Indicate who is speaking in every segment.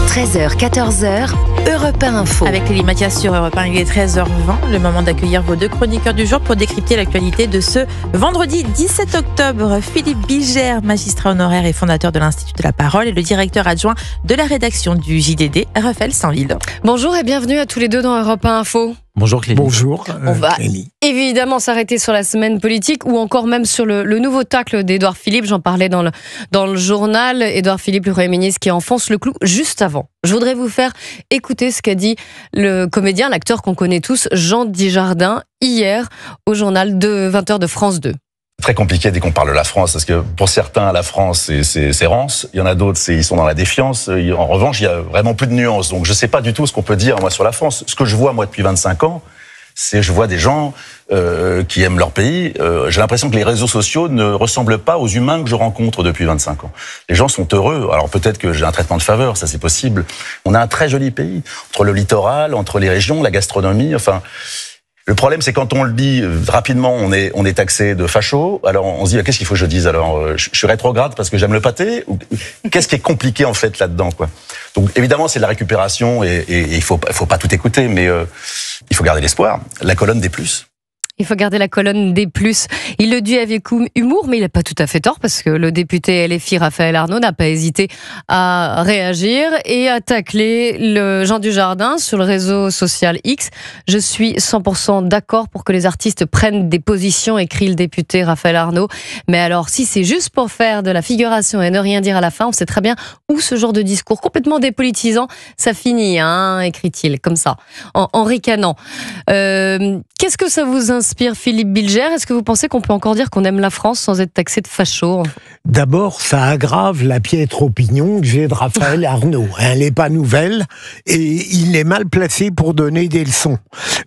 Speaker 1: 13h, 14h, Europe 1 Info.
Speaker 2: Avec Lélie Mathias sur Europe 1, il est 13h20, le moment d'accueillir vos deux chroniqueurs du jour pour décrypter l'actualité de ce vendredi 17 octobre. Philippe Bilger, magistrat honoraire et fondateur de l'Institut de la Parole, et le directeur adjoint de la rédaction du JDD, Raphaël Saint-Ville.
Speaker 3: Bonjour et bienvenue à tous les deux dans Europe 1 Info.
Speaker 4: Bonjour Clélie.
Speaker 5: Bonjour.
Speaker 3: On va
Speaker 5: Clélie.
Speaker 3: évidemment s'arrêter sur la semaine politique ou encore même sur le nouveau tacle d'Édouard Philippe. J'en parlais dans le journal. Édouard Philippe, le Premier ministre, qui enfonce le clou juste avant. Je voudrais vous faire écouter ce qu'a dit le comédien, l'acteur qu'on connaît tous, Jean Dujardin, hier au journal de 20h de France 2.
Speaker 6: Très compliqué dès qu'on parle de la France, parce que pour certains, la France, c'est rance. Il y en a d'autres, ils sont dans la défiance. En revanche, il y a vraiment plus de nuances. Donc, je sais pas du tout ce qu'on peut dire, moi, sur la France. Ce que je vois, moi, depuis 25 ans, je vois des gens qui aiment leur pays. J'ai l'impression que les réseaux sociaux ne ressemblent pas aux humains que je rencontre depuis 25 ans. Les gens sont heureux. Alors, peut-être que j'ai un traitement de faveur, ça, c'est possible. On a un très joli pays. Entre le littoral, entre les régions, la gastronomie, enfin... Le problème, c'est quand on le dit rapidement, on est taxé de facho. Alors on se dit, qu'est-ce qu'il faut que je dise? Alors je suis rétrograde parce que j'aime le pâté? Qu'est-ce qui est compliqué en fait là-dedans, quoi? Donc évidemment, c'est de la récupération et il faut pas tout écouter, mais il faut garder l'espoir. La colonne des plus.
Speaker 3: Il faut garder la colonne des plus. Il le dit avec humour, mais il n'a pas tout à fait tort, parce que le député LFI Raphaël Arnaud n'a pas hésité à réagir et à tacler le Jean Dujardin sur le réseau social X. Je suis 100% d'accord pour que les artistes prennent des positions, écrit le député Raphaël Arnaud. Mais alors, si c'est juste pour faire de la figuration et ne rien dire à la fin, on sait très bien où ce genre de discours complètement dépolitisant, ça finit, hein, écrit-il, comme ça, en ricanant. Qu'est-ce que ça vous inspire, Philippe Bilger? Est-ce que vous pensez qu'on peut encore dire qu'on aime la France sans être taxé de facho?
Speaker 5: D'abord, ça aggrave la piètre opinion que j'ai de Raphaël Arnaud. Elle n'est pas nouvelle et il est mal placé pour donner des leçons.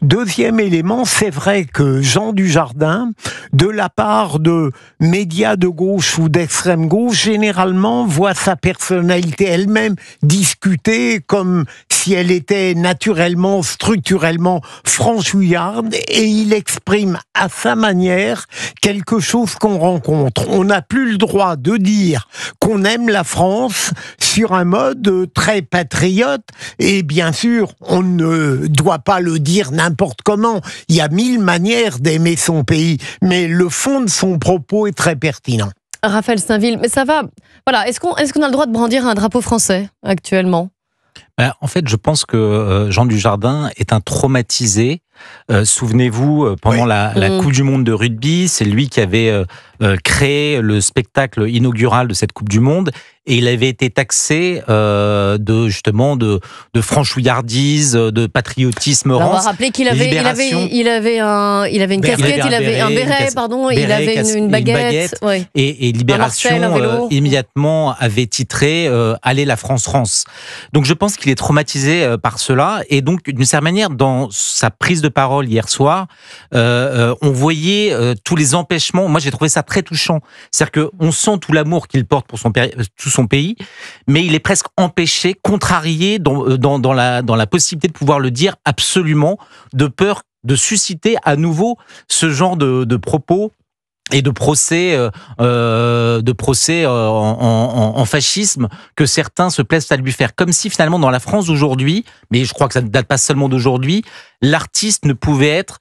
Speaker 5: Deuxième élément, c'est vrai que Jean Dujardin, de la part de médias de gauche ou d'extrême gauche, généralement voit sa personnalité elle-même discutée comme si elle était naturellement, structurellement franchouillarde, et il exprime à sa manière quelque chose qu'on rencontre. On n'a plus le droit de dire qu'on aime la France sur un mode très patriote, et bien sûr, on ne doit pas le dire n'importe comment. Il y a 1000 manières d'aimer son pays, mais le fond de son propos est très pertinent.
Speaker 3: Raphaël Saint-Ville, mais ça va. Voilà, est-ce qu'on a le droit de brandir un drapeau français actuellement?
Speaker 4: En fait, je pense que Jean Dujardin est un traumatisé. Souvenez-vous, pendant la Coupe du Monde de rugby, c'est lui qui avait créé le spectacle inaugural de cette Coupe du Monde, et il avait été taxé de franchouillardise, de patriotisme rance.
Speaker 3: On va rappeler qu'il avait une casquette, il avait un béret, il avait une baguette. Ouais.
Speaker 4: Et Libération immédiatement avait titré Allez la France rance. Donc je pense qu'il est traumatisé par cela, et donc d'une certaine manière, dans sa prise de parole hier soir, on voyait tous les empêchements. Moi, j'ai trouvé ça très touchant. C'est-à-dire qu'on sent tout l'amour qu'il porte pour tout son pays, mais il est presque empêché, contrarié dans la possibilité de pouvoir le dire absolument, de peur de susciter à nouveau ce genre de propos et de procès en fascisme que certains se plaisent à lui faire. Comme si finalement dans la France d'aujourd'hui, mais je crois que ça ne date pas seulement d'aujourd'hui, l'artiste ne pouvait être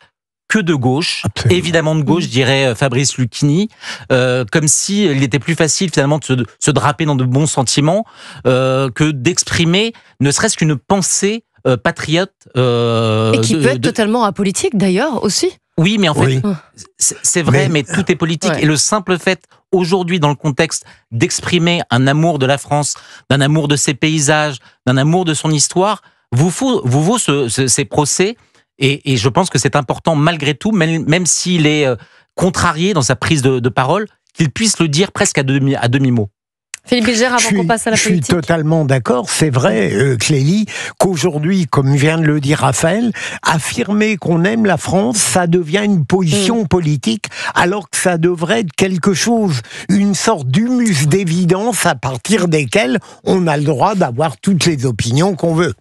Speaker 4: que de gauche, absolument. Évidemment de gauche, dirait Fabrice Lucchini, comme s'il était plus facile finalement de se draper dans de bons sentiments que d'exprimer ne serait-ce qu'une pensée patriote.
Speaker 3: Et qui peut être totalement apolitique d'ailleurs aussi.
Speaker 4: Oui, mais en fait, c'est vrai, mais tout est politique. Ouais. Et le simple fait, aujourd'hui, dans le contexte d'exprimer un amour de la France, d'un amour de ses paysages, d'un amour de son histoire, vous vaut ces procès. Et je pense que c'est important, malgré tout, même s'il est contrarié dans sa prise de parole, qu'il puisse le dire presque à demi-mot.
Speaker 3: Philippe Bilger, avant qu'on passe à la politique.
Speaker 5: Je suis totalement d'accord. C'est vrai, Clélie, qu'aujourd'hui, comme vient de le dire Raphaël, affirmer qu'on aime la France, ça devient une position politique, alors que ça devrait être quelque chose, une sorte d'humus d'évidence à partir desquels on a le droit d'avoir toutes les opinions qu'on veut.